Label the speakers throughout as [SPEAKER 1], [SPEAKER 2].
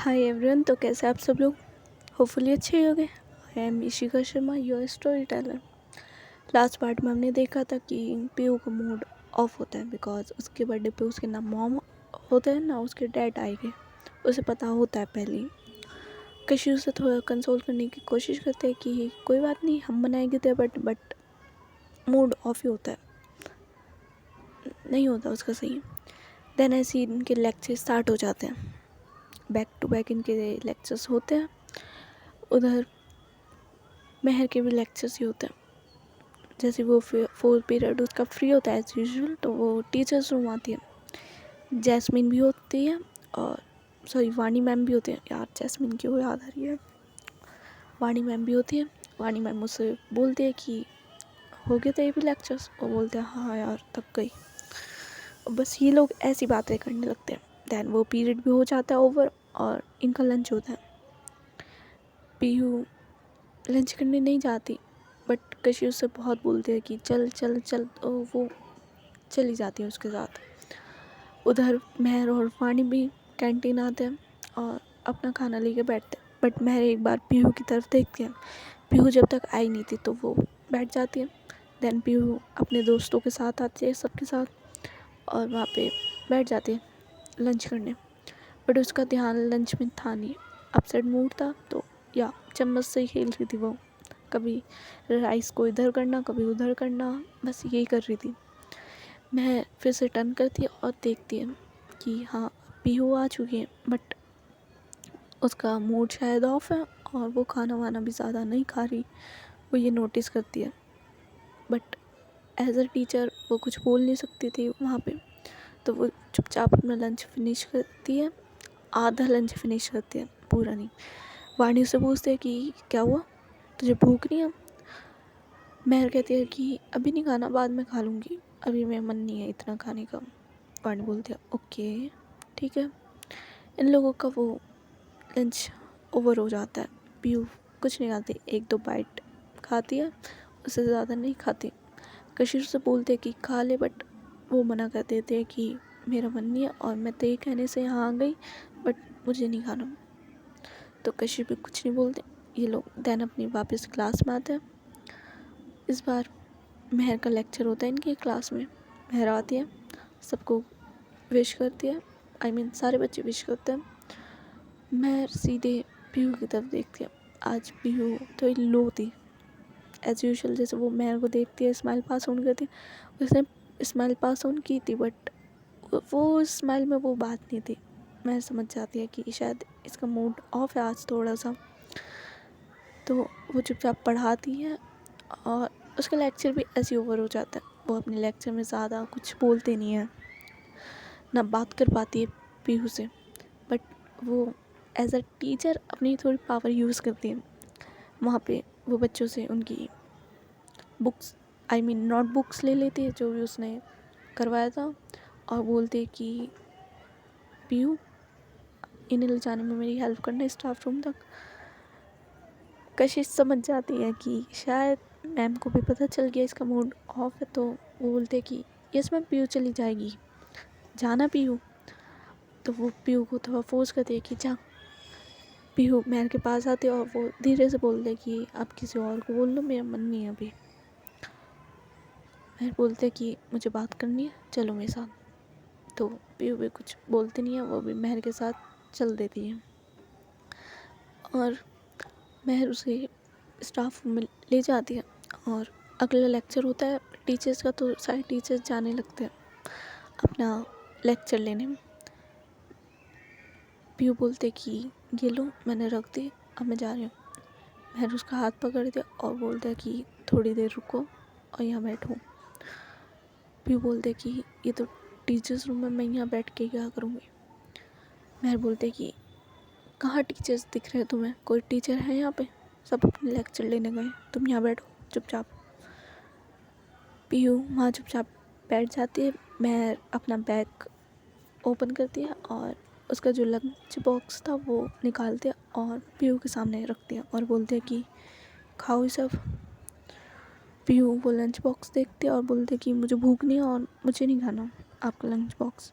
[SPEAKER 1] Hi everyone. तो कैसे आप सब लोग? होपफुली अच्छे ही होंगे। I am Ishika Sharma, your story teller. Last part में हमने देखा था कि पीयू का मूड ऑफ होता है बिकॉज उसके बर्थडे पे उसके ना मॉम होते हैं ना उसके डैड आएंगे। उसे पता होता है पहले ही। कशी उसे थोड़ा कंसोल करने की कोशिश करते हैं कि कोई बात नहीं, हम बनाएंगे तो बट मूड ऑफ ही होता है, नहीं होता उसका सही। देन ऐसे ही इनके लेक्चर स्टार्ट हो जाते हैं, बैक टू बैक इनके लेक्चर्स होते हैं। उधर महर के भी लेक्चर्स ही होते हैं। जैसे वो 4 पीरियड उसका फ्री होता है एज यूजुअल, तो वो टीचर्स रूम आती है। जैस्मिन भी होती है और सॉरी वाणी मैम भी होती है। यार जैस्मिन की वो याद आ रही है, वाणी मैम भी होती है। वाणी मैम मुझसे बोलती है कि हो गए थे ये भी लेक्चर्स। वो बोलते हैं हाँ यार थक गई। बस ये लोग ऐसी बातें करने लगते हैं। दैन वो पीरियड भी हो जाता है ओवर और इनका लंच होता है। पीयू लंच करने नहीं जाती बट कशी उससे बहुत बोलती है कि चल चल चल, तो वो चली जाती है उसके साथ। उधर महर और वाणी भी कैंटीन आते हैं और अपना खाना लेके बैठते हैं। बट महर एक बार पीहू की तरफ देखती है। पीहू जब तक आई नहीं थी तो वो बैठ जाती है। देन पीहू अपने दोस्तों के साथ आती है, सबके साथ, और वहाँ पे बैठ जाती है लंच करने। बट उसका ध्यान लंच में था नहीं, अपसेट मूड था, तो या चम्मच से ही खेल रही थी वो। कभी राइस को इधर करना, कभी उधर करना, बस यही कर रही थी। मैं फिर से टर्न करती है और देखती है कि हाँ पीहू आ चुकी है, बट उसका मूड शायद ऑफ है और वो खाना वाना भी ज़्यादा नहीं खा रही। वो ये नोटिस करती है बट एज अ टीचर वो कुछ बोल नहीं सकती थी वहाँ पे। तो वो चुपचाप अपना लंच फिनिश करती है। आधा लंच फिनिश करती है, पूरा नहीं। वाणी से पूछते है कि क्या हुआ, तुझे भूख नहीं है? महर कहती है कि अभी नहीं खाना, बाद में खा लूँगी, अभी मेरा मन नहीं है इतना खाने का। वाणी बोलती है ओके ठीक है। इन लोगों का वो लंच ओवर हो जाता है। पीयू कुछ नहीं खाती, 1-2 बाइट खाती है, उससे ज़्यादा नहीं खाती। कशिश से बोलते हैं कि खा ले, बट वो मना कर देते हैं कि मेरा मन नहीं है और मैं तेरे कहने से यहाँ आ गई, बट मुझे नहीं खाना। तो कशिश भी कुछ नहीं बोलते। ये लोग दैन अपनी वापस क्लास में आते हैं। इस बार महर का लेक्चर होता है इनकी क्लास में। महर आती है, सबको विश करती है, आई मीन सारे बच्चे विश करते हैं। महर सीधे पीहू की तरफ देखती है। आज पीहू थोड़ी लो थी एज यूजुअल। जैसे वो महर को देखती है, स्माइल पास ऑन करती है, उसने स्माइल पास ऑन की थी, बट वो स्माइल में वो बात नहीं थी। महर समझ जाती है कि शायद इसका मूड ऑफ है आज थोड़ा सा। तो वो चुपचाप पढ़ाती है और उसका लेक्चर भी ऐसे ओवर हो जाता है। वो अपने लेक्चर में ज़्यादा कुछ बोलते नहीं है, ना बात कर पाती है पीहू से, बट वो एज अ टीचर अपनी थोड़ी पावर यूज़ करती है। वहाँ पे वो बच्चों से उनकी books, I mean note books ले लेती है जो भी उसने करवाया था, और बोलती है कि पीयू इन्हें ले जाने में मेरी हेल्प करना स्टाफ रूम तक। कशिश समझ जाती है कि शायद मैम को भी पता चल गया इसका मूड ऑफ है, तो वो बोलते कि यस मैम पीयू चली जाएगी, जाना पीयू। तो वो पीयू को थोड़ा फोर्स करती है कि जा। पीयू मैम के पास आती है और वो धीरे से बोलते कि आप किसी और को बोल लो, मेरा मन नहीं है अभी। मैम बोलते कि मुझे बात करनी है, चलो मेरे साथ। तो पीयू भी कुछ बोलती नहीं है, वो भी महर के साथ चल देती है। और महर उसे स्टाफ रूम में ले जाती है और अगला लेक्चर होता है टीचर्स का। तो सारे टीचर्स जाने लगते हैं अपना लेक्चर लेने में। पीयू बोलते कि ये लो मैंने रख दी, अब मैं जा रही हूँ। महर उसका हाथ पकड़ दिया और बोलता है कि थोड़ी देर रुको और यहाँ बैठो। पीयू बोलते कि ये तो टीचर्स रूम में, मैं यहाँ बैठ के क्या करूँगी। महर बोलते कि कहाँ टीचर्स दिख रहे हैं तुम्हें, कोई टीचर है यहाँ पे? सब अपने लेक्चर लेने गए, तुम यहाँ बैठो चुपचाप। पीयू वहाँ चुपचाप बैठ जाती है। महर अपना बैग ओपन करती है और उसका जो लंच बॉक्स था वो निकालती है और पीयू के सामने रखती है और बोलते हैं कि खाओ ये सब। पीयू वो लंच बॉक्स देखते और बोलते कि मुझे भूख नहीं है और मुझे नहीं खाना आपका लंच बॉक्स।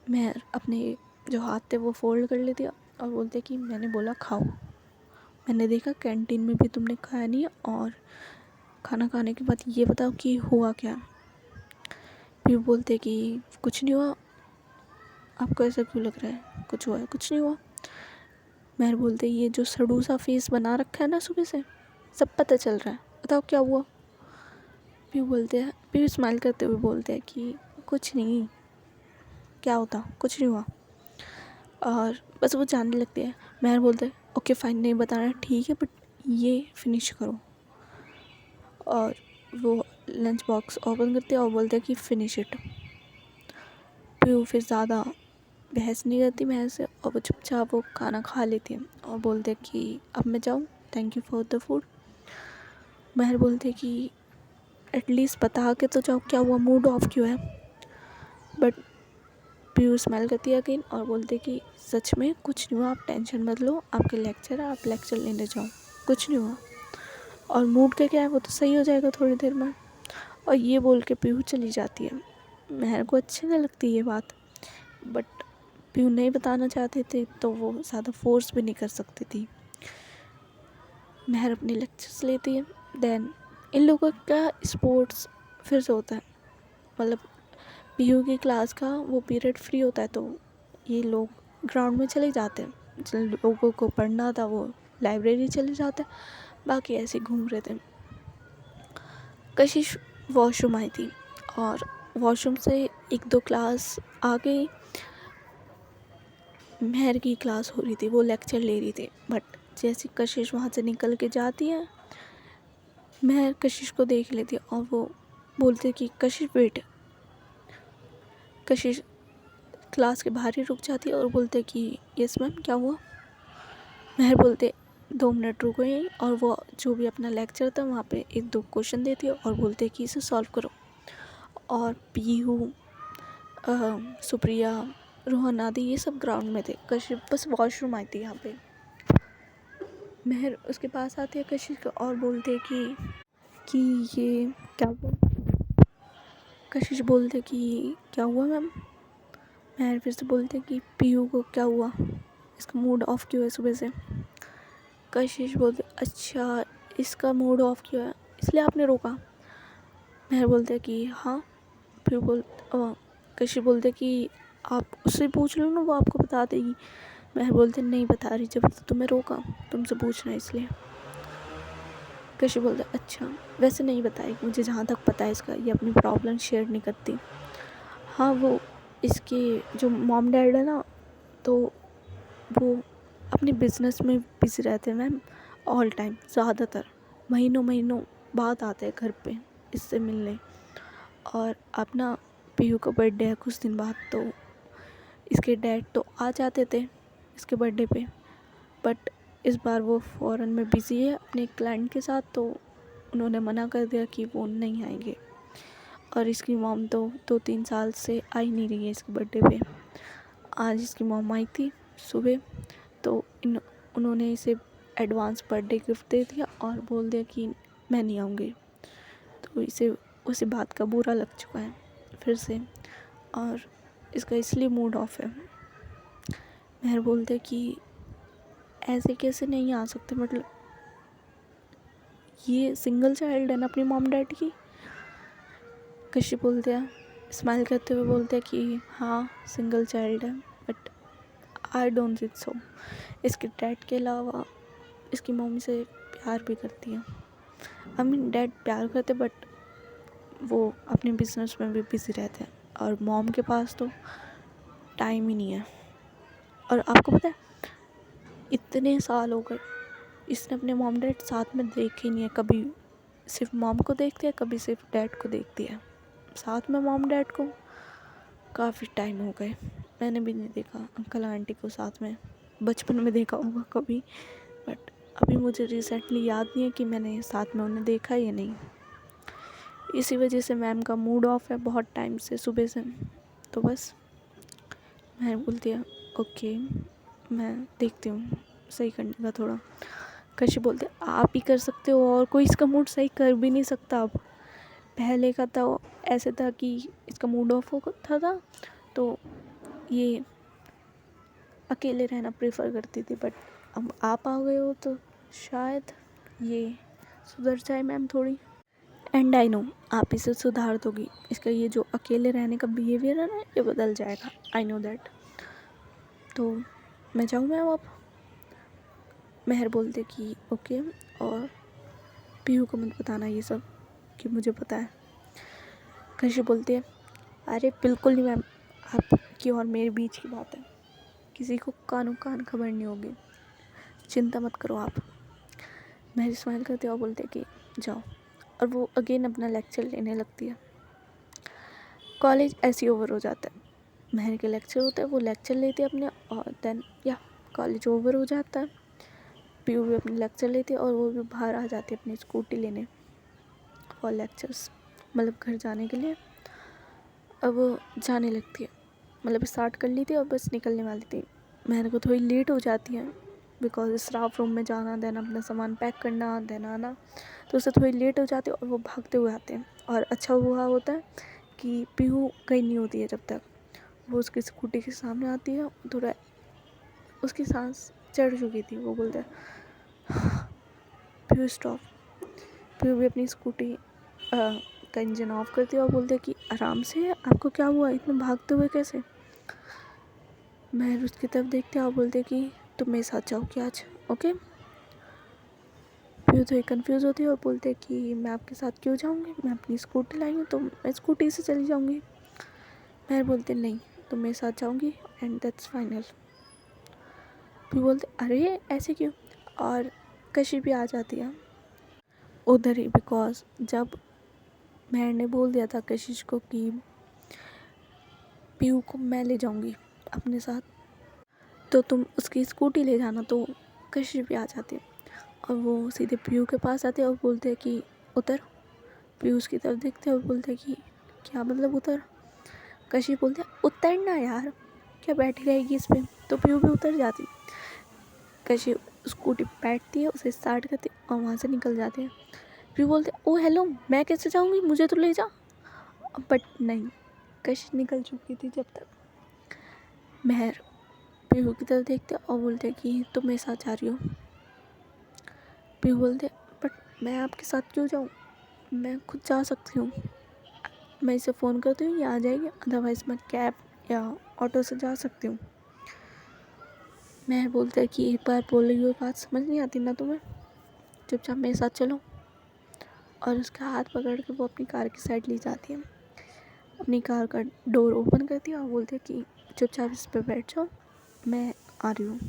[SPEAKER 1] महर अपने जो हाथ थे वो फोल्ड कर लेती है और बोलते कि मैंने बोला खाओ, मैंने देखा कैंटीन में भी तुमने खाया नहीं है, और खाना खाने के बाद ये बताओ कि हुआ क्या। फिर बोलते कि कुछ नहीं हुआ। आपको ऐसा क्यों लग रहा है, कुछ हुआ है? कुछ नहीं हुआ। महर बोलते ये जो सड़ू सा फेस बना रखा है ना सुबह से, सब पता चल रहा है, बताओ क्या हुआ। फिर बोलते हैं, फिर स्माइल करते हुए बोलते हैं कि कुछ नहीं, क्या होता, कुछ नहीं हुआ। और बस वो जानने लगते हैं। महर बोलते हैं ओके फाइन, नहीं बताना ठीक है, बट ये फिनिश करो। और वो लंच बॉक्स ओपन करते हैं और बोलते हैं कि फिनिश इट। फिर ज़्यादा बहस नहीं करती महर से, और वो चुपचाप वो खाना खा लेती है और बोलते हैं कि अब मैं जाऊँ, thank you for the food. Mehar बोलते कि एटलीस्ट बता के तो जाओ क्या हुआ, मूड ऑफ क्यों है। बट पीयू स्माइल करती है अगेन और बोलते कि सच में कुछ नहीं हुआ, आप टेंशन मत लो, आपके लेक्चर है, आप लेक्चर लेने जाओ, कुछ नहीं हुआ। और मूड का क्या है, वो तो सही हो जाएगा थोड़ी देर में। और ये बोल के पीयू चली जाती है। महर को अच्छी नहीं लगती ये बात, बट पीयू नहीं बताना चाहते थे तो वो ज़्यादा फोर्स भी नहीं कर सकती थी। महर अपने लेक्चर्स लेती है। देन इन लोगों का स्पोर्ट्स फिर से होता है, मतलब पीयू की क्लास का वो पीरियड फ्री होता है, तो ये लोग ग्राउंड में चले जाते हैं। जिन लोगों को पढ़ना था वो लाइब्रेरी चले जाते हैं, बाकी ऐसे घूम रहे थे। कशिश वॉशरूम आई थी और वॉशरूम से एक दो क्लास आगे महर की क्लास हो रही थी, वो लेक्चर ले रही थी। बट जैसे कशिश वहाँ से निकल के जाती है, महर कशिश को देख लेती है और वो बोलते कि कशिश वेट। कशिश क्लास के बाहर ही रुक जाती है और बोलते कि यस मैम, क्या हुआ। महर बोलते 2 मिनट रुको यहीं, और वो जो भी अपना लेक्चर था वहाँ पे एक दो क्वेश्चन देती है और बोलते कि इसे सॉल्व करो। और पीहू, सुप्रिया, रोहन आदि ये सब ग्राउंड में थे। कशिश बस वॉशरूम आई थी यहाँ पे। महर उसके पास आती है कशिश को और बोलते कि ये क्या हुआ। कशिश बोलते कि क्या हुआ मैम। महर फिर से बोलते कि पीहू को क्या हुआ, इसका मूड ऑफ क्यों है सुबह से। कशिश बोलते अच्छा, इसका मूड ऑफ क्यों है, इसलिए आपने रोका। महर बोलते कि हाँ। फिर कशिश बोलते कि आप उससे पूछ लो ना, वो आपको बता देगी। महर बोलते नहीं बता रही, जब तो तुम्हें रोका, तुमसे पूछना इसलिए। कशिश बोलते अच्छा, वैसे नहीं बताएगी, मुझे जहाँ तक पता है इसका ये अपनी प्रॉब्लम शेयर नहीं करती। हाँ, वो इसके जो मॉम डैड है ना, तो वो अपने बिज़नेस में बिज़ी रहते हैं मैम, ऑल टाइम, ज़्यादातर महीनों महीनों बाद आते हैं घर पे इससे मिलने। और अपना पीयू का बर्थडे है कुछ दिन बाद, तो इसके डैड तो आ जाते थे इसके बर्थडे पे, बट इस बार वो फ़ॉरेन में बिज़ी है अपने क्लाइंट के साथ, तो उन्होंने मना कर दिया कि वो नहीं आएंगे। और इसकी मॉम तो 2-3 साल से आ ही नहीं रही है इसके बर्थडे पे। आज इसकी मॉम आई थी सुबह, तो उन्होंने इसे एडवांस बर्थडे गिफ्ट दे दिया और बोल दिया कि मैं नहीं आऊँगी। तो इसे उसी बात का बुरा लग चुका है फिर से, और इसका इसलिए मूड ऑफ है। महर बोलते कि ऐसे कैसे नहीं आ सकते, मतलब ये सिंगल चाइल्ड है ना अपनी मॉम डैड की। कशिश बोलते हैं, स्माइल करते हुए बोलते हैं कि हाँ सिंगल चाइल्ड है, but I don't think so. इसके डैड के अलावा इसकी मम्मी से प्यार भी करती है। आई मीन डैड प्यार करते, बट वो अपने बिजनेस में भी बिजी रहते हैं, और मॉम के पास तो टाइम ही नहीं है। और आपको पता है, इतने साल हो गए इसने अपने मॉम डैड साथ में देखे ही नहीं है। कभी सिर्फ मॉम को देखती है, कभी सिर्फ डैड को देखती है। साथ में मॉम डैड को काफ़ी टाइम हो गए, मैंने भी नहीं देखा अंकल आंटी को साथ में। बचपन में देखा होगा कभी, बट अभी मुझे रिसेंटली याद नहीं है कि मैंने साथ में उन्हें देखा या नहीं। इसी वजह से मैम का मूड ऑफ है बहुत टाइम से, सुबह से। तो बस मैम बोलती है ओके, मैं देखती हूँ सही करने का थोड़ा। कशिश बोलते आप ही कर सकते हो, और कोई इसका मूड सही कर भी नहीं सकता। अब पहले का तो ऐसे था कि इसका मूड ऑफ होता था तो ये अकेले रहना प्रेफर करती थी, बट अब आप आ गए हो तो शायद ये सुधर जाए मैम थोड़ी। एंड आई नो आप इसे सुधार दोगी, इसका ये जो अकेले रहने का बिहेवियर है ना, ये बदल जाएगा, आई नो दैट। तो मैं जाऊँ मैम अब? मेहर बोलते कि ओके, और पीहू को मत बताना ये सब कि मुझे पता है। कशी बोलती है अरे बिल्कुल नहीं मैम, आपकी और मेरे बीच की बात है, किसी को कानों कान खबर नहीं होगी, चिंता मत करो आप। मेहर स्माइल करते और बोलते कि जाओ, और वो अगेन अपना लेक्चर लेने लगती है। कॉलेज ऐसे ही ओवर हो जाता है, मेहर के लेक्चर होते हैं, वो लेक्चर लेते हैं अपने, और देन या कॉलेज ओवर हो जाता है। पीयू भी अपने लेक्चर लेती है और वो भी बाहर आ जाती है अपनी स्कूटी लेने और लेक्चर्स, मतलब घर जाने के लिए। अब वो जाने लगती है, मतलब स्टार्ट कर ली थी और बस निकलने वाली थी। मेहर को थोड़ी लेट हो जाती है बिकॉज स्टाफ रूम में जाना, देन अपना सामान पैक करना, देन आना, तो उससे थोड़ी लेट हो जाती है और वो भागते हुए आते हैं। और अच्छा हुआ होता है कि पीहू गई नहीं होती है जब तक। वो उसकी स्कूटी के सामने आती है, थोड़ा उसकी सांस चढ़ चुकी थी, वो बोलता है पीहू स्टॉप। पीहू भी अपनी स्कूटी का इंजन ऑफ करती है और बोलते कि आराम से, आपको क्या हुआ, इतने भागते हुए कैसे? मैं उसकी तरफ देखते और बोलते कि तुम मेरे साथ जाओ क्या आज, ओके? पीहू थोड़ी कंफ्यूज होती है और बोलते कि मैं आपके साथ क्यों जाऊंगी, मैं अपनी स्कूटी लाई हूँ तो मैं स्कूटी से चली जाऊंगी। मैं बोलते नहीं, तुम मेरे साथ जाऊंगी एंड दैट्स फाइनल। पीहू बोलते अरे ऐसे क्यों, और कशी भी आ जाती है उधर ही, बिकॉज जब मेहर ने बोल दिया था कशिश को कि पीहू को मैं ले जाऊंगी अपने साथ, तो तुम उसकी स्कूटी ले जाना, तो कशिश भी आ जाती है और वो सीधे पीहू के पास आते हैं और बोलते हैं कि उतर। पीहू उसकी तरफ देखते हैं और बोलते हैं कि क्या मतलब उतर? कशिश बोलते हैं उतरना यार, क्या बैठी रहेगी इस पर? तो पीहू भी उतर जाती। कशिश स्कूटी बैठती है, उसे स्टार्ट करती और वहाँ से निकल जाते हैं। पीहू बोलते ओ हेलो, मैं कैसे जाऊँगी, मुझे तो ले जा। बट नहीं, कशिश निकल चुकी थी जब तक। मेहर पीहू की तरफ देखते और बोलते कि तुम मेरे साथ जा रही हो। पीहू बोलते बट मैं आपके साथ क्यों जाऊँ, मैं खुद जा सकती हूँ, मैं इसे फ़ोन करती हूँ, ये आ जाएगी, अदरवाइज़ मैं कैब या ऑटो से जा सकती हूँ। मेहर बोलते कि एक बार बोल रही हो बात समझ नहीं आती ना तुम्हें, चुपचाप मेरे साथ चलो। और उसका हाथ पकड़ के वो अपनी कार की साइड ले जाती है, अपनी कार का डोर ओपन करती है और बोलते कि चुपचाप इस पर बैठ जाओ, मैं आ रही हूँ।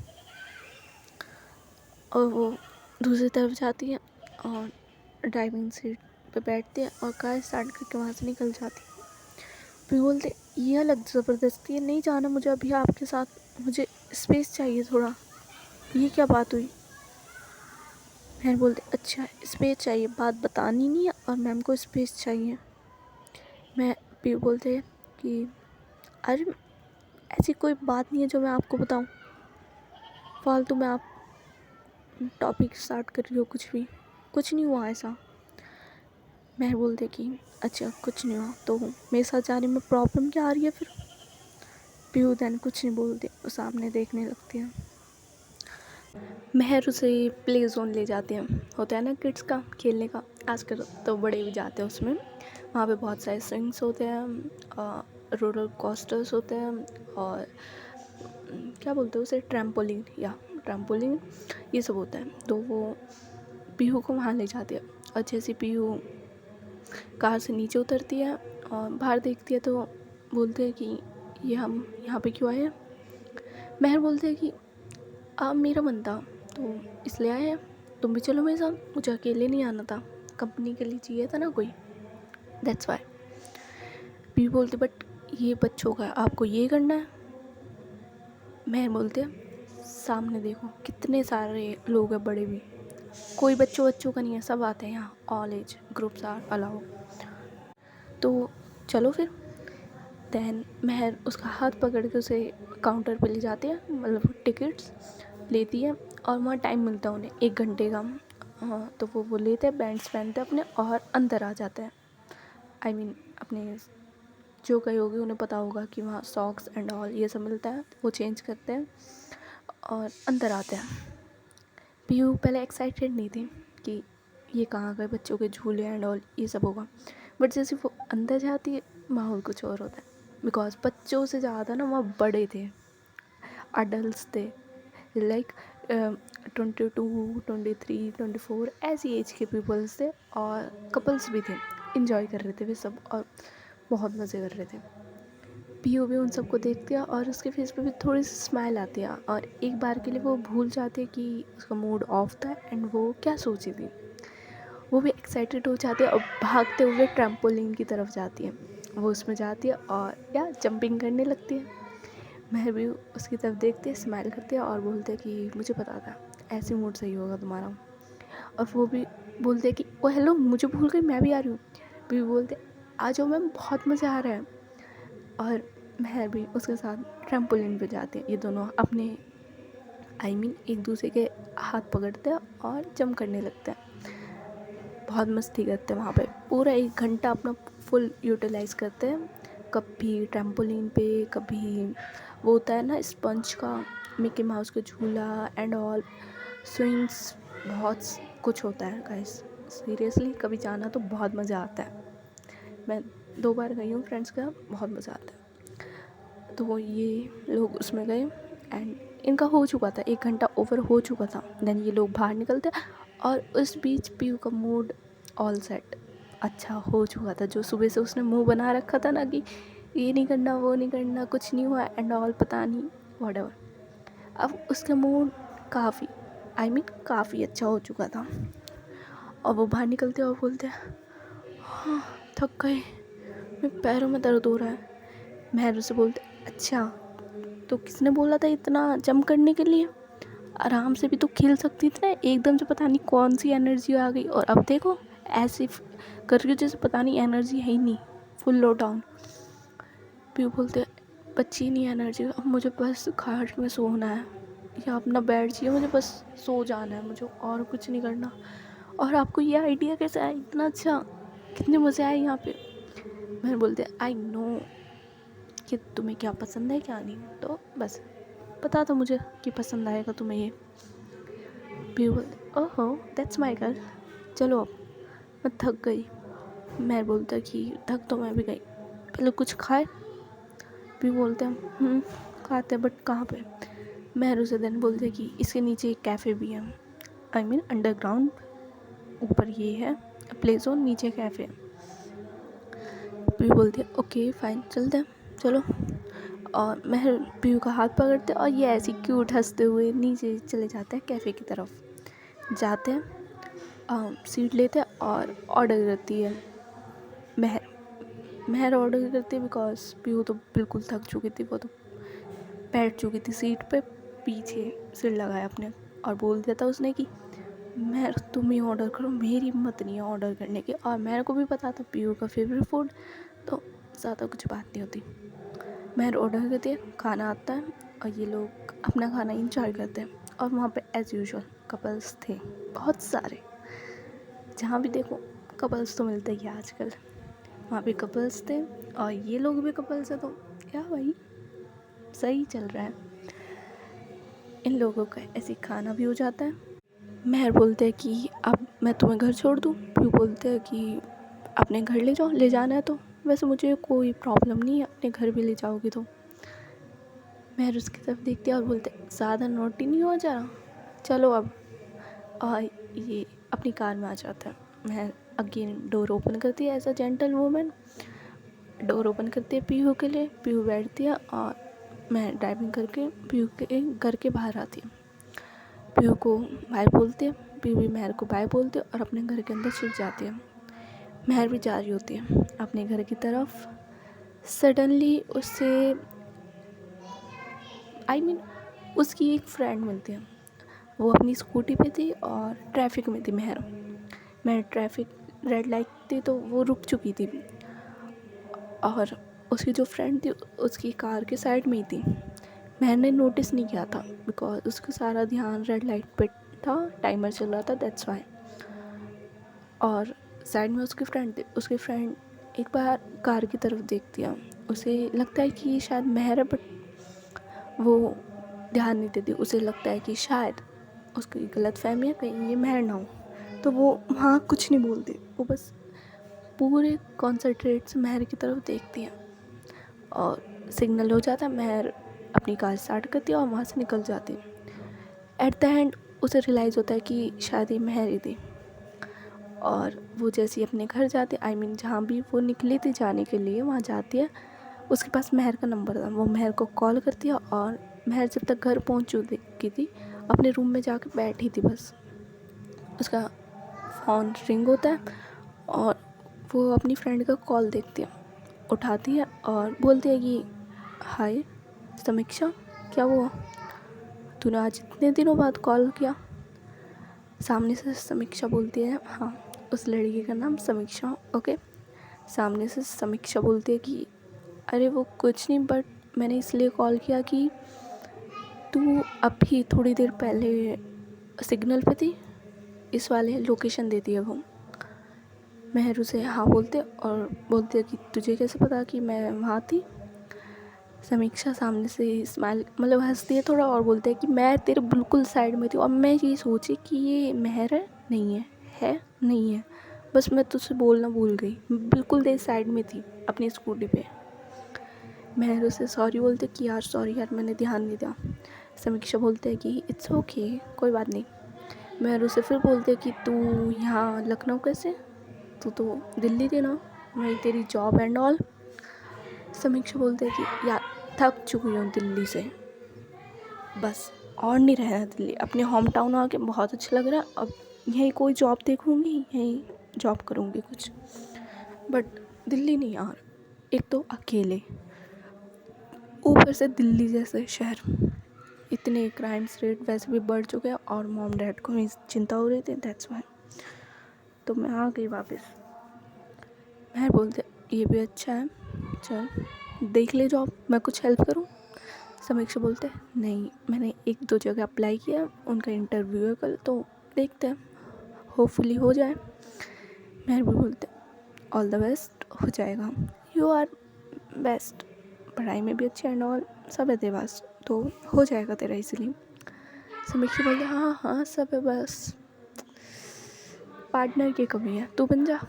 [SPEAKER 1] और वो दूसरी तरफ जाती है और ड्राइविंग सीट पे बैठती है और कार स्टार्ट करके वहाँ से निकल जाती है। फिर बोलते ये अलग ज़बरदस्ती है, नहीं जाना मुझे अभी आपके साथ, मुझे स्पेस चाहिए थोड़ा, ये क्या बात हुई? मैम बोलते अच्छा स्पेस चाहिए, बात बतानी नहीं है और मैम को स्पेस चाहिए। मैं भी बोलते कि अरे ऐसी कोई बात नहीं है जो मैं आपको बताऊं, फालतू में आप टॉपिक स्टार्ट कर रही हो, कुछ नहीं हुआ ऐसा। मैं बोलते कि अच्छा कुछ नहीं हुआ तो मेरे साथ जाने में प्रॉब्लम क्या आ रही है फिर? पीहू देन कुछ नहीं बोलती, वो सामने देखने लगती है। मेहर उसे प्ले जोन ले जाते हैं, होता है ना किड्स का खेलने का, आजकल तो बड़े भी जाते हैं उसमें। वहाँ पे बहुत सारे स्विंग्स होते हैं, रोलर कोस्टर्स होते हैं, और क्या बोलते हैं उसे, ट्रैम्पोलिन ये सब होता है। तो वो पीहू को वहाँ ले जाते हैं और जैसे पीहू कार से नीचे उतरती है और बाहर देखती है तो बोलते हैं कि ये हम यहाँ पे क्यों आए हैं? मेहर बोलते हैं कि मेरा मन था तो इसलिए आए हैं, तुम भी चलो मेरे साथ, मुझे अकेले नहीं आना था, कंपनी के लिए चाहिए था ना कोई, दैट्स वाई। भी बोलते बट ये बच्चों का, आपको ये करना है? मैं बोलते सामने देखो कितने सारे लोग हैं, बड़े भी, कोई बच्चों का नहीं है, सब आते हैं यहाँ, all age groups are allow, तो चलो फिर। दैन मेहर उसका हाथ पकड़ के उसे काउंटर पे ले जाते हैं, मतलब टिकट्स लेती है और वहाँ टाइम मिलता है उन्हें 1 घंटे का। तो वो लेते हैं, बैंड्स पहनते हैं अपने और अंदर आ जाते हैं। आई मीन अपने जो गए होगे उन्हें पता होगा कि वहाँ सॉक्स एंड ऑल ये सब मिलता है, वो चेंज करते हैं और अंदर आते हैं। पीयू पहले एक्साइटेड नहीं थी कि ये कहाँ गए, बच्चों के झूले एंड ऑल ये सब होगा, बट जैसे वो अंदर जाती है माहौल कुछ और होता है, बिकॉज बच्चों से ज़्यादा ना वहाँ बड़े थे, अडल्ट थे, लाइक 22, 23, 24 ऐसी एज के पीपल्स थे, और कपल्स भी थे, इंजॉय कर रहे थे वे सब और बहुत मज़े कर रहे थे। पीयू भी उन सबको देखती है और उसके फेस पे भी थोड़ी सी स्माइल आती है, और एक बार के लिए वो भूल जाती है कि उसका मूड ऑफ था एंड वो क्या सोची थी। वो भी एक्साइटेड हो जाती है और भागते हुए ट्रैम्पोलिन की तरफ जाती है। वो उसमें जाती है और या जंपिंग करने लगती है। मैं भी उसकी तरफ देखती है, स्माइल करती है और बोलते हैं कि मुझे पता था ऐसे मूड सही होगा तुम्हारा। और वो भी बोलते हैं कि ओ हेलो, मुझे भूल गई, मैं भी आ रही हूँ। भी बोलते आ जाओ मैम, बहुत मज़ा आ रहा है। और मैं भी उसके साथ ट्रैम्पोलिन पे जाते हैं। ये दोनों अपने एक दूसरे के हाथ पकड़ते हैं और जंप करने लगते हैं। बहुत मस्ती करते हैं वहाँ पे, पूरा 1 घंटा अपना फुल यूटिलाइज़ करते हैं। कभी ट्रैम्पोलिन पे, कभी वो होता है ना स्पंज का, मिकी माउस का झूला एंड ऑल, स्विंग्स, बहुत कुछ होता है गाइस। सीरियसली कभी जाना तो बहुत मज़ा आता है। मैं 2 बार गई हूँ फ्रेंड्स के साथ, बहुत मज़ा आता है। तो ये लोग उसमें गए एंड इनका हो चुका था, 1 घंटा ओवर हो चुका था। देन ये लोग बाहर निकलते और उस बीच पीयू का मूड ऑल सेट अच्छा हो चुका था। जो सुबह से उसने मुंह बना रखा था ना कि ये नहीं करना, वो नहीं करना, कुछ नहीं हुआ एंड ऑल, पता नहीं व्हाटएवर, अब उसका मूड काफ़ी अच्छा हो चुका था। और वो बाहर निकलते और बोलते हाँ थक गए, मेरे पैरों में दर्द हो रहा है। महर से बोलते अच्छा, तो किसने बोला था इतना जंप करने के लिए, आराम से भी तो खेल सकती थी ना, एकदम से पता नहीं कौन सी एनर्जी आ गई और अब देखो ऐसे कर रही हो जैसे पता नहीं एनर्जी है ही नहीं, फुल लो डाउन। पीयू बोलते बच्ची नहीं एनर्जी, अब मुझे बस खाट में सोना है या अपना बेड चाहिए, मुझे बस सो जाना है, मुझे और कुछ नहीं करना। और आपको ये आइडिया कैसे आया इतना अच्छा, कितने मज़े आए यहाँ पे। मैंने बोलते आई नो कि तुम्हें क्या पसंद है क्या नहीं, तो बस पता था मुझे कि पसंद आएगा तुम्हें ये। पीयू बोलते ओहो दैट्स माय गर्ल, चलो अब मैं थक गई। मैं बोलता कि थक तो मैं भी गई, पहले कुछ खाए। भी बोलते हैं खाते बट कहाँ पे। महरू से दिन बोलते कि इसके नीचे एक कैफ़े भी है, अंडरग्राउंड, ऊपर ये है प्ले जोन, नीचे कैफ़े है। भी बोलते ओके फाइन चलते हैं चलो। और महर पीयू का हाथ पकड़ते और ये ऐसी क्यूट हंसते हुए नीचे चले जाते हैं कैफ़े की तरफ। जाते हैं, सीट लेते हैं और ऑर्डर करती है महर ऑर्डर करती है बिकॉज पीयू तो बिल्कुल थक चुकी थी, वो तो बैठ चुकी थी सीट पे, पीछे सिर लगाया अपने और बोल दिया था उसने कि मैं तुम ही ऑर्डर करो, मेरी हिम्मत नहीं है ऑर्डर करने की। और मेरे को भी पता था पीयू का फेवरेट फूड, तो ज़्यादा कुछ बात नहीं होती। महर ऑर्डर करती है, खाना आता है और ये लोग अपना खाना इंजॉय करते हैं। और वहाँ पे एज़ यूजुअल कपल्स थे बहुत सारे, जहाँ भी देखो कपल्स तो मिलते ही आजकल। वहाँ पे कपल्स थे और ये लोग भी कपल्स है, तो क्या भाई सही चल रहा है। इन लोगों का ऐसे खाना भी हो जाता है। महर बोलते हैं कि अब मैं तुम्हें घर छोड़ दूँ। पीयू बोलते हैं कि अपने घर ले जाओ, ले जाना है तो, वैसे मुझे कोई प्रॉब्लम नहीं है, अपने घर भी ले जाओगी तो। महर उसकी तरफ देखती है और बोलते ज़्यादा नोटी नहीं हो जा रहा, चलो अब। और ये अपनी कार में आ जाता है। महर अगेन डोर ओपन करती है as a gentle women, door open करती है पीयू के लिए। पीयू बैठती है और मैं ड्राइविंग करके पीयू के घर के बाहर आती है। पीयू को बाय बोलते हैं, पीयू भी महर को बाय बोलते हैं और अपने घर के अंदर छिप जाती है। महर भी जा रही होती है अपने घर की तरफ। सडनली उससे उसकी एक फ्रेंड मिलती है। वो अपनी स्कूटी पे थी और ट्रैफिक में थी। मैं ट्रैफिक रेड लाइट थी तो वो रुक चुकी थी और उसकी जो फ्रेंड थी उसकी कार के साइड में ही थी। मैंने नोटिस नहीं किया था बिकॉज उसका सारा ध्यान रेड लाइट पे था, टाइमर चल रहा था, दैट्स वाई। और साइड में उसकी फ्रेंड थी। उसकी फ्रेंड एक बार कार की तरफ देखती है, उसे लगता है कि शायद महर है, बट वो ध्यान नहीं देती। उसे लगता है कि शायद उसकी गलतफहमी है, कहीं ये महर ना हो, तो वो वहाँ कुछ नहीं बोलती। वो बस पूरे कॉन्सनट्रेट से महर की तरफ देखती है और सिग्नल हो जाता है, महर अपनी कार स्टार्ट करती है और वहाँ से निकल जाती है। एट द एंड उसे रियलाइज़ होता है कि शायद ये महर ही थी। और वो जैसे ही अपने घर जाती है, आई मीन जहाँ भी वो निकली थी जाने के लिए, वहाँ जाती है, उसके पास महर का नंबर था। वो महर को कॉल करती है और महर जब तक घर पहुँच चुकी थी, अपने रूम में जाकर बैठी थी बस। उसका फ़ोन रिंग होता है और वो अपनी फ्रेंड का कॉल देखती है, उठाती है और बोलती है कि हाय समीक्षा, क्या हुआ, तूने आज इतने दिनों बाद कॉल किया। सामने से समीक्षा बोलती है, हाँ, उस लड़की का नाम समीक्षा, ओके। सामने से समीक्षा बोलती है कि अरे वो कुछ नहीं, बट मैंने इसलिए कॉल किया कि तू अभी थोड़ी देर पहले सिग्नल पे थी, इस वाले लोकेशन देती है वो। महर उसे हाँ बोलते और बोलती है कि तुझे कैसे पता कि मैं वहाँ थी। समीक्षा सामने से स्माइल मतलब हंसती है थोड़ा और बोलती है कि मैं तेरे बिल्कुल साइड में थी और मैं ये सोची कि ये महर है, नहीं है, है नहीं है, बस मैं तुझसे बोलना भूल गई, बिल्कुल तेरे साइड में थी अपनी स्कूटी पे। महर उसे सॉरी बोलते कि यार सॉरी यार, मैंने ध्यान नहीं दिया। समीक्षा बोलते हैं कि इट्स ओके, कोई बात नहीं। महर उसे फिर बोलते कि तू यहाँ लखनऊ कैसे, तू तो दिल्ली थी ना, वही तेरी जॉब एंड ऑल। समीक्षा बोलते हैं कि यार थक चुकी हूँ दिल्ली से, बस और नहीं रहना दिल्ली, अपने होम टाउन आके बहुत अच्छा लग रहा है, अब यहीं कोई जॉब देखूँगी, यहीं जॉब करूँगी कुछ, बट दिल्ली नहीं यार, एक तो अकेले, ऊपर से दिल्ली जैसे शहर, इतने क्राइम्स रेट वैसे भी बढ़ चुके हैं और मॉम डैड को भी चिंता हो रही थी, दैट्स वाई तो मैं आ गई वापस। मैं बोलते ये भी अच्छा है, चल देख ले जॉब, मैं कुछ हेल्प करूँ। समीक्षा बोलते नहीं, मैंने 1-2 जगह अप्लाई किया, उनका इंटरव्यू है कल, तो देखते हैं, होपफुली हो जाए। मैं भी बोलते ऑल द बेस्ट, हो जाएगा, यू आर बेस्ट, पढ़ाई में भी अच्छी एंड ऑल, सब है तेरे पास, तो हो जाएगा तेरा इजीली। समीक्षा बोलते हाँ हाँ सब है, बस पार्टनर की कमी है, तू बन जा।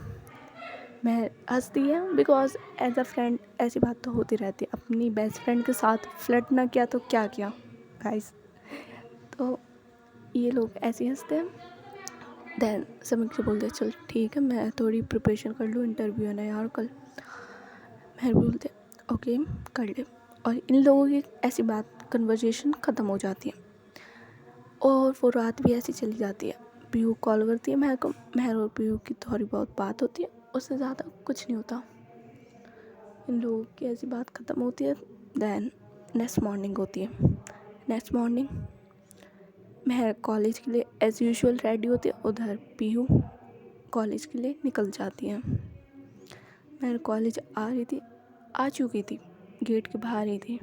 [SPEAKER 1] मैं हंसती है बिकॉज एज अ फ्रेंड ऐसी बात तो होती रहती है, अपनी बेस्ट फ्रेंड के साथ फ्लर्ट ना किया तो क्या किया गाइस। तो ये लोग ऐसे हंसते हैं। देन समीक्षा बोलते हैं चल ठीक है, मैं थोड़ी प्रिपरेशन कर लूँ, इंटरव्यू है ना यार कल। मैं बोलते ओके कर ले। और इन लोगों की ऐसी बात कन्वर्जेशन ख़त्म हो जाती है और वो रात भी ऐसी चली जाती है। पीयू कॉल करती है महर को, महर और पीयू की थोड़ी बहुत बात होती है, उससे ज़्यादा कुछ नहीं होता। इन लोगों की ऐसी बात ख़त्म होती है। देन नेक्स्ट मॉर्निंग होती है। नेक्स्ट मॉर्निंग महर कॉलेज के लिए एज़ यूजुअल रेडी होती है, उधर पीयू कॉलेज के लिए निकल जाती है। महर कॉलेज आ रही थी, आ चुकी थी, गेट के बाहर ही थी।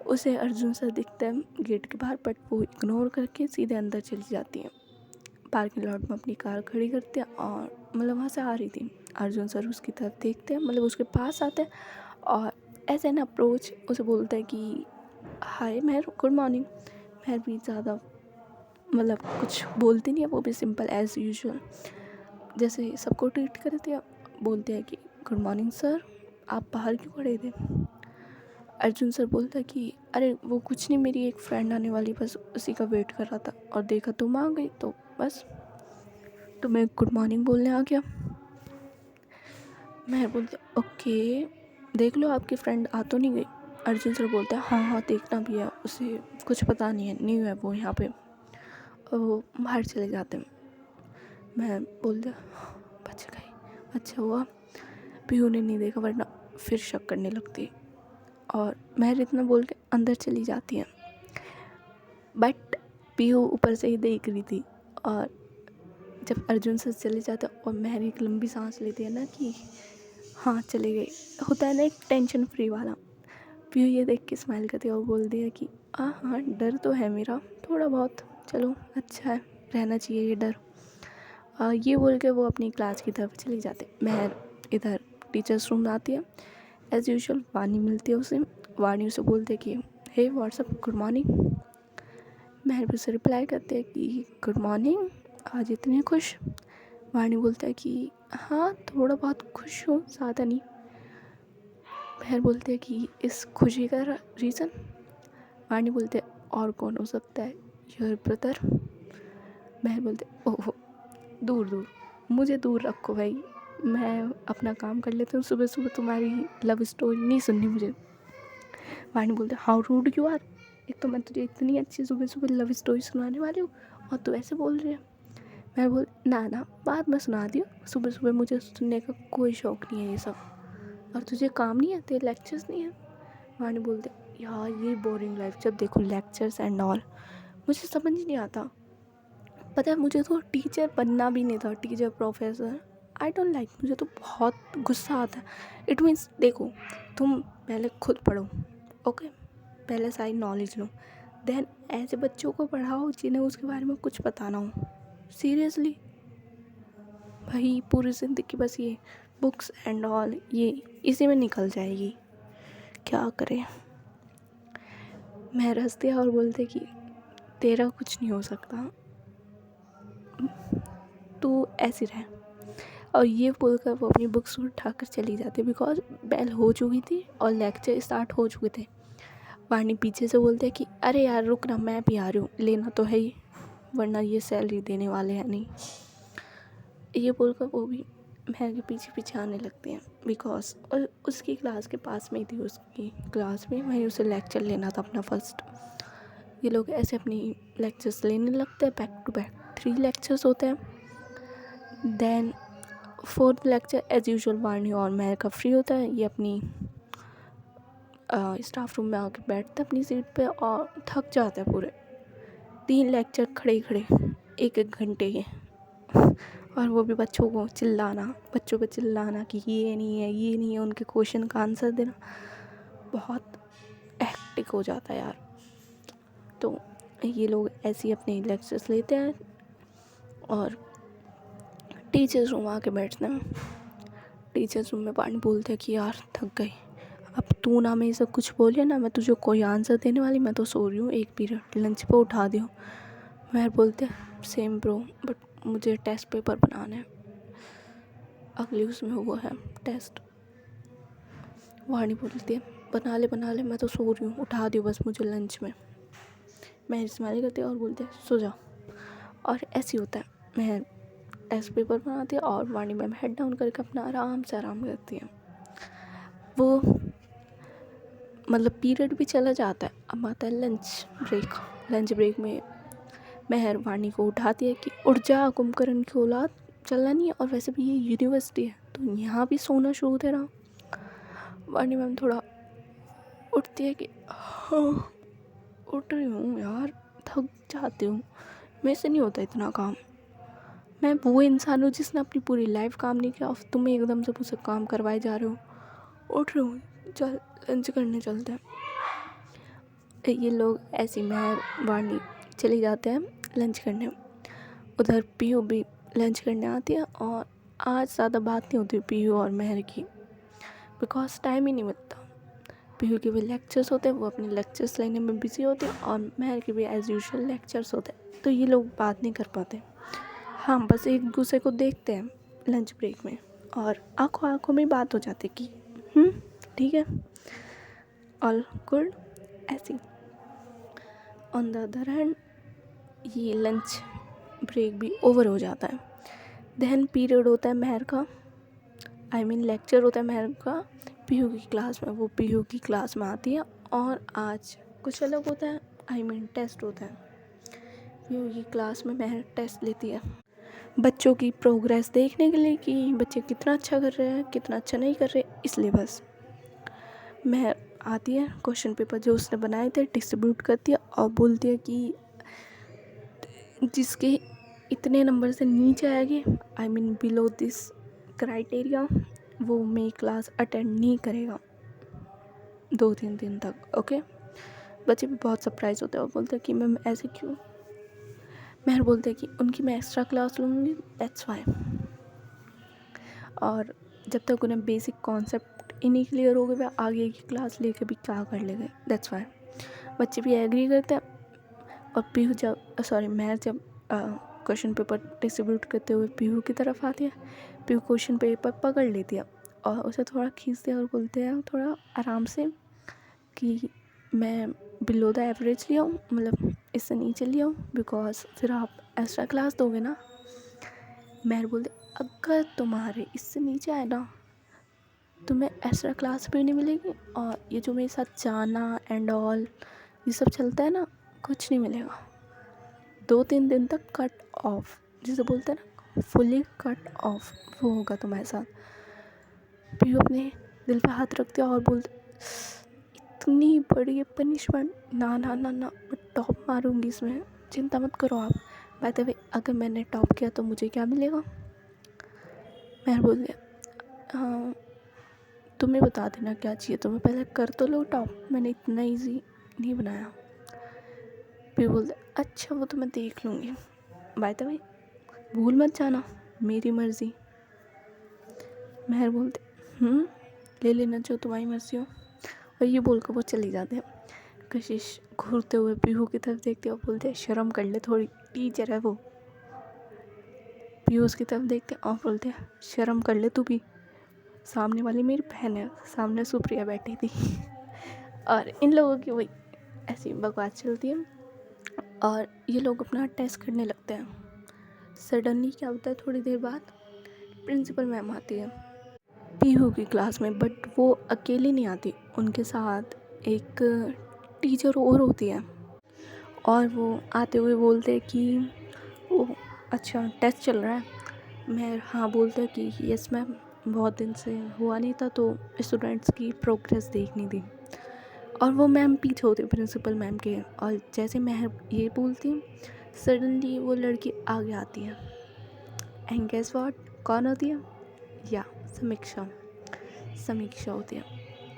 [SPEAKER 1] उसे अर्जुन सर दिखता है गेट के बाहर, बट वो इग्नोर करके सीधे अंदर चली जाती है। पार्किंग लॉट में अपनी कार खड़ी करते हैं और मतलब वहाँ से आ रही थी। अर्जुन सर उसकी तरफ देखते हैं, मतलब उसके पास आते हैं और ऐसे एन अप्रोच उसे बोलते हैं कि हाय महर, गुड मॉर्निंग। महर भी ज़्यादा मतलब कुछ बोलती नहीं है, वो भी सिंपल एज़ यूजुअल जैसे सबको ट्रीट करती है, बोलते हैं कि गुड मॉर्निंग सर, आप बाहर क्यों खड़े थे। अर्जुन सर बोलता है कि अरे वो कुछ नहीं, मेरी एक फ्रेंड आने वाली, बस उसी का वेट कर रहा था और देखा तुम आ गई तो बस तुम्हें गुड मॉर्निंग बोलने आ गया। मैं बोलती ओके, देख लो आपकी फ्रेंड आ तो नहीं गई। अर्जुन सर बोलता है हाँ हाँ देखना भी है, उसे कुछ पता नहीं है, न्यू है वो यहाँ पे, और वो बाहर चले जाते हैं। मैं बोलता बच गई, अच्छा हुआ पीयू ने नहीं देखा, वरना फिर शक करने लगती और महर इतना बोल के अंदर चली जाती है। बट पीयू ऊपर से ही देख रही थी और जब अर्जुन सर चले जाते और महर एक लंबी सांस लेती है ना कि हाँ चले गए, होता है ना एक टेंशन फ्री वाला। पीयू ये देख के स्माइल करती है और बोल दिया कि हाँ डर तो है मेरा थोड़ा बहुत, चलो अच्छा है, रहना चाहिए ये डर। ये बोल के वो अपनी क्लास की तरफ चली जाते। महर इधर टीचर्स रूम आती है, एज़ यूजुअल वानी मिलती है उसे। वानी उसे बोलते कि हे व्हाट्सअप, गुड मॉर्निंग। महर भी उसे रिप्लाई करते हैं कि गुड मॉर्निंग, आज इतने खुश। वाणी बोलता है कि हाँ थोड़ा बहुत खुश हूँ, ज़्यादा नहीं। महर बोलते हैं कि इस खुशी का रीज़न। वाणी बोलते हैं और कौन हो सकता है, योर ब्रदर। महर बोलते ओह दूर दूर, मुझे दूर रखो भाई, मैं अपना काम कर लेती हूँ, सुबह सुबह तुम्हारी लव स्टोरी नहीं सुननी मुझे। वाणी बोलते हाउ रूड यू आर, एक तो मैं तुझे इतनी अच्छी सुबह सुबह लव स्टोरी सुनाने वाली हूँ और तू ऐसे बोल रही है। मैं बोल ना बाद में सुना दियो, सुबह सुबह मुझे सुनने का कोई शौक़ नहीं है ये सब, और तुझे काम नहीं है, तेरे लेक्चर्स नहीं है। वाणी बोलते यार ये बोरिंग लाइफ, जब देखो लेक्चर्स एंड ऑल, मुझे समझ नहीं आता। पता है मुझे तो टीचर बनना भी नहीं था, teacher professor I don't like, मुझे तो बहुत गुस्सा आता है। इट मीन्स देखो तुम पहले खुद पढ़ो, ओके, पहले सारी नॉलेज लो, देन ऐसे बच्चों को पढ़ाओ जिन्हें उसके बारे में कुछ पता ना हो। सीरियसली भाई पूरी ज़िंदगी बस ये बुक्स एंड ऑल, ये इसी में निकल जाएगी, क्या करें। मैं हंस दिया और बोलते कि तेरा कुछ नहीं हो सकता, तू ऐसी रह। और ये बोलकर वो अपनी बुक्स उठाकर चली जाती, बिकॉज बेल हो चुकी थी और लेक्चर स्टार्ट हो चुके थे। वाणी पीछे से बोलते कि अरे यार रुक ना, मैं भी आ रही हूँ, लेना तो है ही, वरना ये सैलरी देने वाले हैं नहीं। ये बोलकर वो भी महर के पीछे पीछे आने लगते हैं, बिकॉज उसकी क्लास के पास में ही थी, उसकी क्लास में वहीं उसे लेक्चर लेना था अपना फर्स्ट। ये लोग ऐसे अपनी लेक्चर्स लेने लगते हैं, बैक टू बैक 3 लेक्चर्स होते हैं। Then 4th lecture as usual Vani और महर का फ्री होता है, ये अपनी स्टाफ रूम में आके बैठते हैं अपनी सीट पे और थक जाते हैं पूरे 3 लेक्चर खड़े खड़े 1-1 घंटे के। और वो भी बच्चों को चिल्लाना, बच्चों पे चिल्लाना कि ये नहीं है, ये नहीं है, उनके क्वेश्चन का आंसर देना, बहुत हेक्टिक हो जाता है यार। तो ये लोग ऐसे ही अपने लेक्चर्स लेते हैं और टीचर्स रूम आके बैठते हैं। टीचर्स रूम में पानी बोलते हैं कि यार थक गई, अब तू ना मेरे से कुछ बोलिए ना मैं तुझे कोई आंसर देने वाली, मैं तो सो रही हूँ, एक पीरियड लंच पे उठा दियो। महर बोलते सेम ब्रो, बट मुझे टेस्ट पेपर बनाना है, अगली उसमें वो है टेस्ट। वाणी बोलती है बना ले मैं तो सो रही हूँ, उठा दियो बस मुझे लंच में। महर स्माइल करती है और बोलते हैं सो जा। और ऐसे होता है, महर टेस्ट पेपर बनाती है और वाणी मैम हेड डाउन करके अपना आराम से आराम करती है। वो मतलब पीरियड भी चला जाता है, अब आता है लंच ब्रेक। लंच ब्रेक में महर वाणी को उठाती है कि उठ जा कुंभकर्ण की औलाद, चलना नहीं है, और वैसे भी ये यूनिवर्सिटी है तो यहाँ भी सोना शुरू दे रहा। वाणी मैम थोड़ा उठती है कि हाँ उठ रही हूँ यार, थक जाती हूँ, मेरे से नहीं होता इतना काम, मैं वो इंसान हूँ जिसने अपनी पूरी लाइफ काम नहीं किया और तुम्हें एकदम से मुझसे काम करवाए जा रहे हो। उठ रही हूँ, चल लंच करने चलते हैं। ये लोग ऐसी महर वाणी चले जाते हैं लंच करने। उधर पीयू भी लंच करने आती है और आज ज़्यादा बात नहीं होती पीयू और महर की, बिकॉज टाइम ही नहीं मिलता। पीयू के भी लेक्चर्स होते हैं, वो अपने लेक्चर्स लेने में बिजी होते हैं, और महर के भी एज़ यूजुअल लेक्चर्स होते हैं, तो ये लोग बात नहीं कर पाते। हाँ बस एक दूसरे को देखते हैं लंच ब्रेक में और आंखों आंखों में बात हो जाती कि ठीक है ऑल गुड ऐसी। ऑन द अदर हैंड ये लंच ब्रेक भी ओवर हो जाता है। देन पीरियड होता है महर का, आई मीन लेक्चर होता है महर का पीयू की क्लास में। वो पीयू की क्लास में आती है और आज कुछ अलग होता है, आई मीन टेस्ट होता है। पीयू की क्लास में महर टेस्ट लेती है बच्चों की प्रोग्रेस देखने के लिए कि बच्चे कितना अच्छा कर रहे हैं कितना अच्छा नहीं कर रहे, इसलिए बस महर आती है, क्वेश्चन पेपर जो उसने बनाए थे डिस्ट्रीब्यूट करती है और बोलती है कि जिसके इतने नंबर से नीचे आएंगे, I mean below this criteria, वो मेरी क्लास अटेंड नहीं करेगा 2-3 दिन तक। ओके, बच्चे भी बहुत सरप्राइज होते हैं और बोलते हैं कि मैम ऐसे क्यों। महर बोलते हैं कि उनकी मैं एक्स्ट्रा क्लास लूँगी, दैट्स वाई। और जब तक उन्हें बेसिक कॉन्सेप्ट ही नहीं क्लियर हो गए, वह आगे की क्लास लेके भी क्या कर लेंगे, दैट्स वाई। बच्चे भी एग्री करते हैं। और पीहू महर जब क्वेश्चन पेपर डिस्ट्रीब्यूट करते हुए पीहू की तरफ आती है, पीहू क्वेश्चन पेपर पकड़ लेती है और उसे थोड़ा खींचते हैं और बोलते हैं थोड़ा आराम से कि मैं बिलो द एवरेज लिया हूँ, मतलब इससे नीचे लिया हूँ, बिकॉज फिर आप एक्स्ट्रा क्लास दोगे ना। महर बोलते अगर तुम्हारे इससे नीचे आए ना तुम्हें एक्स्ट्रा क्लास भी नहीं मिलेगी, और ये जो मेरे साथ जाना एंड ऑल ये सब चलता है ना, कुछ नहीं मिलेगा। 2-3 दिन तक कट ऑफ, जिसे बोलते हैं ना फुली कट ऑफ, वो होगा तुम्हारे साथ। पीयू अपने दिल पे हाथ रखते और बोलते इतनी बड़ी पनिशमेंट, ना ना ना ना, मैं टॉप मारूंगी इसमें, चिंता मत करो आप। बाय द वे अगर मैंने टॉप किया तो मुझे क्या मिलेगा? मैं बोल दिया हाँ तुम्हें बता देना क्या चाहिए, तुम्हें पहले कर तो लो टॉप, मैंने इतना इजी नहीं बनाया। फिर बोलते अच्छा वो तो मैं देख लूँगी, बाय द वे भूल मत जाना, मेरी मर्ज़ी। महर बोलते ले लेना जो तुम्हारी मर्ज़ी हो। और ये बोलकर वो चली जाते हैं। कशिश घूरते हुए पीहू की तरफ देखते और बोलते शर्म कर ले थोड़ी, टीचर है वो। पीहू उसकी तरफ देखते और बोलते शर्म कर ले तू भी, सामने वाली मेरी बहन है, सामने सुप्रिया बैठी थी। और इन लोगों की वही ऐसी बकवास चलती है और ये लोग अपना टेस्ट करने लगते हैं। सडनली क्या होता है, थोड़ी देर बाद प्रिंसिपल मैम आती है पीहू की क्लास में, बट वो अकेली नहीं आती, उनके साथ एक टीचर और होती है। और वो आते हुए बोलते कि ओ अच्छा टेस्ट चल रहा है। मैं हाँ बोलते कि यस मैम, बहुत दिन से हुआ नहीं था तो स्टूडेंट्स की प्रोग्रेस देखनी थी। और वो मैम पीछे होती प्रिंसिपल मैम के, और जैसे मैं ये बोलती सडनली वो लड़की आगे आती है। एंड गेस व्हाट, कौन होती है? या समीक्षा होती है।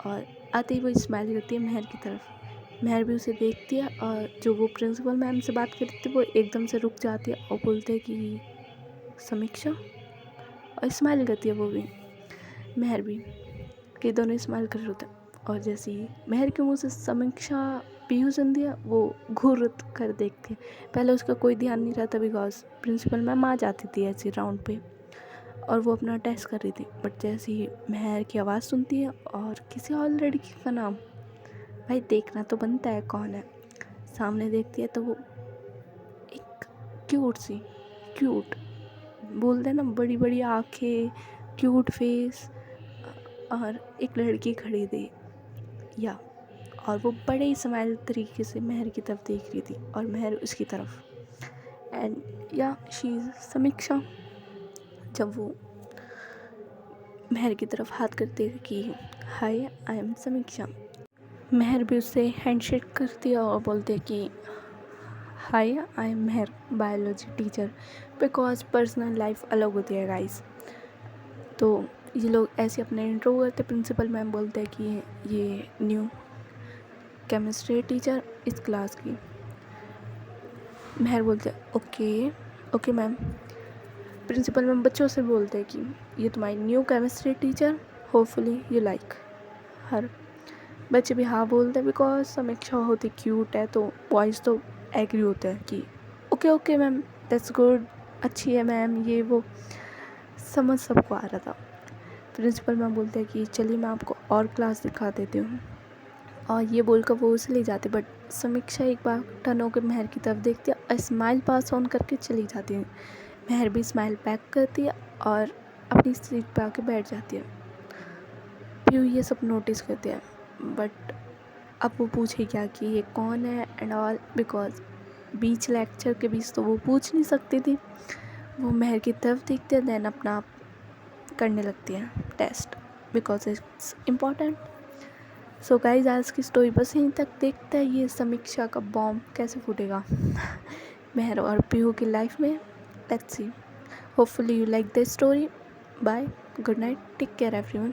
[SPEAKER 1] और आते ही वो स्माइल करती है महर की तरफ। महर भी उसे देखती है और जो वो प्रिंसिपल मैम से बात करती थी वो एकदम से रुक जाती है और बोलते हैं कि समीक्षा, और स्माइल करती है वो भी, महर भी, कि दोनों स्माइल कर रहे होते हैं। और जैसे ही महर के मुँह से समीक्षा पीहू सुन दिया, वो घूर कर देखती है। पहले उसका कोई ध्यान नहीं रहता बिकॉज प्रिंसिपल मैम आ जाती थी ऐसे राउंड पे और वो अपना टेस्ट कर रही थी। बट जैसे ही महर की आवाज़ सुनती है और किसी और लड़की का नाम, भाई देखना तो बनता है कौन है, सामने देखती है तो वो एक क्यूट बोलते हैं ना, बड़ी बड़ी आँखें, क्यूट फेस, और एक लड़की खड़ी थी या, और वो बड़े ही स्माइल तरीके से महर की तरफ देख रही थी और महर उसकी तरफ। एंड या शी समीक्षा। जब वो महर की तरफ हाथ करते कि हाय आई एम समीक्षा, महर भी उससे हैंडशेक करती है और बोलते कि hi I am Mehar, biology teacher, because personal life अलग होती है गाइस। तो ये लोग ऐसे अपने इंट्रो करते, प्रिंसिपल मैम बोलते हैं कि ये न्यू केमिस्ट्री टीचर इस क्लास की। महर बोलते ओके मैम। प्रिंसिपल मैम बच्चों से बोलते हैं कि ये तुम्हारी new chemistry teacher, hopefully you like her. बच्चे भी हाँ बोलते हैं बिकॉज समीक्षा होती क्यूट है, तो बॉयज़ तो एग्री होते हैं कि ओके मैम दैट्स गुड, अच्छी है मैम, ये वो समझ सबको आ रहा था। प्रिंसिपल मैम बोलते हैं कि चलिए मैं आपको और क्लास दिखा देती हूँ, और ये बोलकर वो उसे ले जाते। बट समीक्षा एक बार टर्न होकर महर की तरफ देखती है और स्माइल पास ऑन करके चली जाती है। महर भी स्माइल पैक करती है और अपनी सीट पर आके बैठ जाती है। पीयू ये सब नोटिस करते हैं, बट अब वो पूछे क्या कि ये कौन है and all, because beach lecture के बीच तो वो पूछ नहीं सकती थी। वो महर की तरफ देखते हैं, देन अपना आप करने लगती है test because it's important. So guys आज की स्टोरी बस यहीं तक। देखते हैं ये समीक्षा का बॉम्ब कैसे फूटेगा महर और पीहू की लाइफ में। Let's see, hopefully you like this story. Bye, good night, take care everyone.